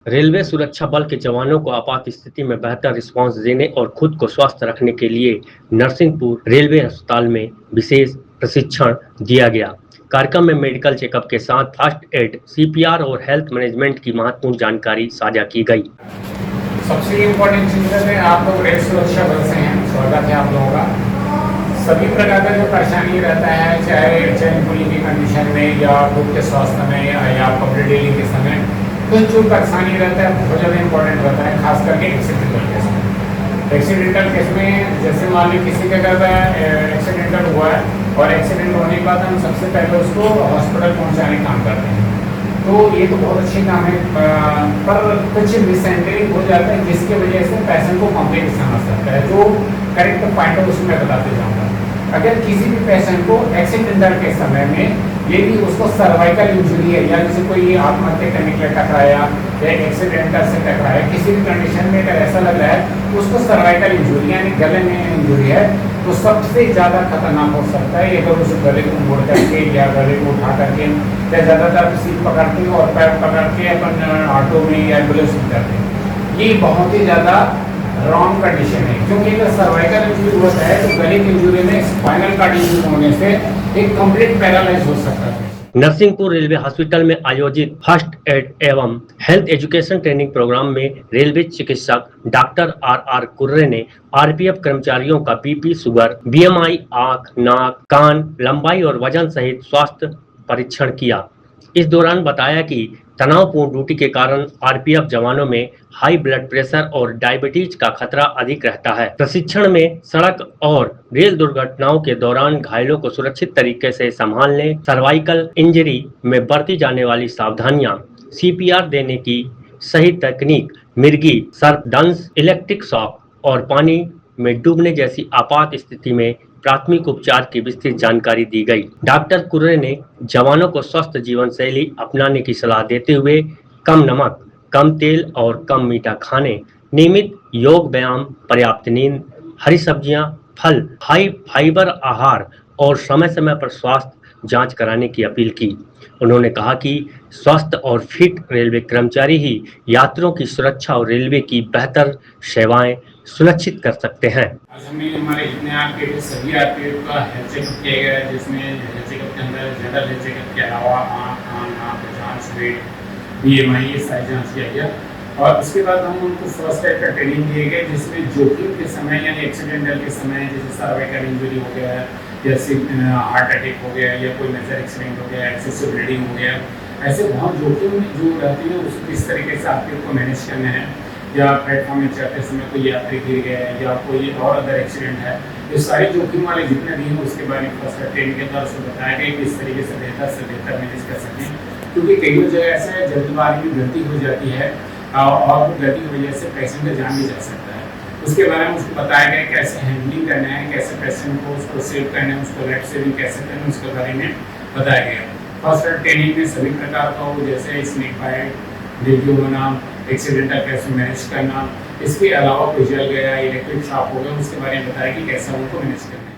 Railway सुरक्षा बल के जवानों को आपात स्थिति में बेहतर रिस्पांस देने और खुद को स्वस्थ रखने के लिए नरसिंहपुर रेलवे अस्पताल में विशेष प्रशिक्षण दिया गया। कार्यक्रम में मेडिकल चेकअप के साथ फर्स्ट एड, सीपीआर और हेल्थ मैनेजमेंट की महत्वपूर्ण जानकारी साझा की गई। सबसे इम्पोर्टेंट चीज़ है आप लोग रेल सुरक्षा बल से हैं, स्वागत है आप लोगों का। सभी प्रकार का जो परेशानी रहता है, चाहे चैन पुली की कंडीशन में या खुद के स्वास्थ्य में या पब्लिक डेली के समय, तो जो परेशानी रहता है बहुत ज़्यादा इंपॉर्टेंट रहता है, खास करके एक्सीडेंटल केस में। एक्सीडेंटल केस में जैसे मान लीजिए किसी के घर एक्सीडेंटल हुआ है और एक्सीडेंट होने के बाद हम सबसे पहले उसको हॉस्पिटल पहुँचाने का काम करते हैं, तो ये तो बहुत अच्छी काम है, पर कुछ मिसहैंडलिंग हो जाता है जिसकी वजह से पेशेंट को कॉम्प्लिकेशन आ सकता है। जो करेक्ट पॉइंट है उसमें बताते जाऊँगा। अगर किसी भी पेशेंट को एक्सीडेंटल के समय में यदि उसको सर्वाइकल इंजरी है या किसी कोई आत्महत्या करने के लिए टकराया या एक्सीडेंटल से टकराया, किसी भी कंडीशन में अगर ऐसा लग रहा है उसको सर्वाइकल इंजरी यानी गले में इंजरी है, तो सबसे ज़्यादा खतरनाक हो सकता है अगर उस गले को मोड़ करके या गले को उठा करके या ज़्यादातर सीट पकड़ते हैं और पैर पकड़ के अपन ऑटो में या एम्बुलेंस में जाते हैं। ये बहुत ही ज़्यादा रॉन्ग कंडीशन है, क्योंकि अगर सर्वाइकल इंजरी होता है तो गले की इंजरी में स्पाइनल कार्ड इंजरी होने से एक कंप्लीट पैरालाइज हो सकता है। नरसिंहपुर रेलवे हॉस्पिटल में आयोजित फर्स्ट एड एवं हेल्थ एजुकेशन ट्रेनिंग प्रोग्राम में रेलवे चिकित्सक डॉक्टर आर कुर्रे ने आरपीएफ कर्मचारियों का बीपी, शुगर, बीएमआई, आंख, नाक, कान, लंबाई और वजन सहित स्वास्थ्य परीक्षण किया। इस दौरान बताया कि तनावपूर्ण ड्यूटी के कारण आरपीएफ जवानों में हाई ब्लड प्रेशर और डायबिटीज का खतरा अधिक रहता है। प्रशिक्षण में सड़क और रेल दुर्घटनाओं के दौरान घायलों को सुरक्षित तरीके से संभालने, सर्वाइकल इंजरी में बरती जाने वाली सावधानियां, सीपीआर देने की सही तकनीक, मिर्गी, सर्पदंश, इलेक्ट्रिक शॉक और पानी में डूबने जैसी आपात स्थिति में प्राथमिक उपचार की विस्तृत जानकारी दी गई। डॉक्टर कुर्रे ने जवानों को स्वस्थ जीवन शैली अपनाने की सलाह देते हुए कम नमक, कम तेल और कम मीठा खाने, नियमित योग व्यायाम, पर्याप्त नींद, हरी सब्जियां, फल, हाई फाइबर आहार और समय समय पर स्वास्थ्य जांच कराने की अपील की। उन्होंने कहा कि स्वस्थ और फिट रेलवे कर्मचारी ही यात्रियों की सुरक्षा और रेलवे की बेहतर सेवाएं सुनिश्चित कर सकते हैं। आज हमने हमारे जितने आपके सभी आरपीएफ का हेल्थ चेकअप किया गया है, जिसमें हेल्थ चेकअप के अंदर जनरल हेल्थ चेकअप के अलावा आँख, कान, नाक जाँच, वेट, बीएमआई ये सारी जाँच किया गया। और उसके बाद हम उनको फर्स्ट एड का ट्रेनिंग दिए गए, जिसमें जोखिम के समय यानी एक्सीडेंटल के समय जैसे सर्वाइकल इंजरी हो गया है या हार्ट अटैक हो गया या कोई मेजर एक्सीडेंट हो गया, एक्सेसिव ब्लीडिंग हो गया, ऐसे बहुत जोखिम जो रहती है उसको किस तरीके से आपको मैनेज करना है, या प्लेटफॉर्म में चलते समय कोई यात्री गिर गया है या कोई और अदर एक्सीडेंट है, ये सारे जोखिम वाले जितने भी हैं उसके बारे में फर्स्ट एड ट्रेनिंग के द्वारा उसको बताया गया कि इस तरीके से बेहतर मैनेज कर सकें। क्योंकि कई जगह ऐसे जल्दबाजी में गलती हो जाती है और गलती की वजह से पेशेंट का जान भी जा सकता है। उसके बारे में उसको बताया गया कैसे हैंडलिंग करना है, कैसे पेशेंट को उसको सेव करना है, उसको लेफ्ट सेविंग कैसे करना है, उसके बारे में बताया गया। फर्स्ट एड ट्रेनिंग में सभी प्रकार का हो, जैसे स्नेक बाइट, डेंगू होना, एक्सीडेंटल कैसे मैनेज करना, इसके अलावा कोई जल गया, इलेक्ट्रिक शॉक हो गया, उसके बारे में बताया कि कैसे उनको मैनेज करना है।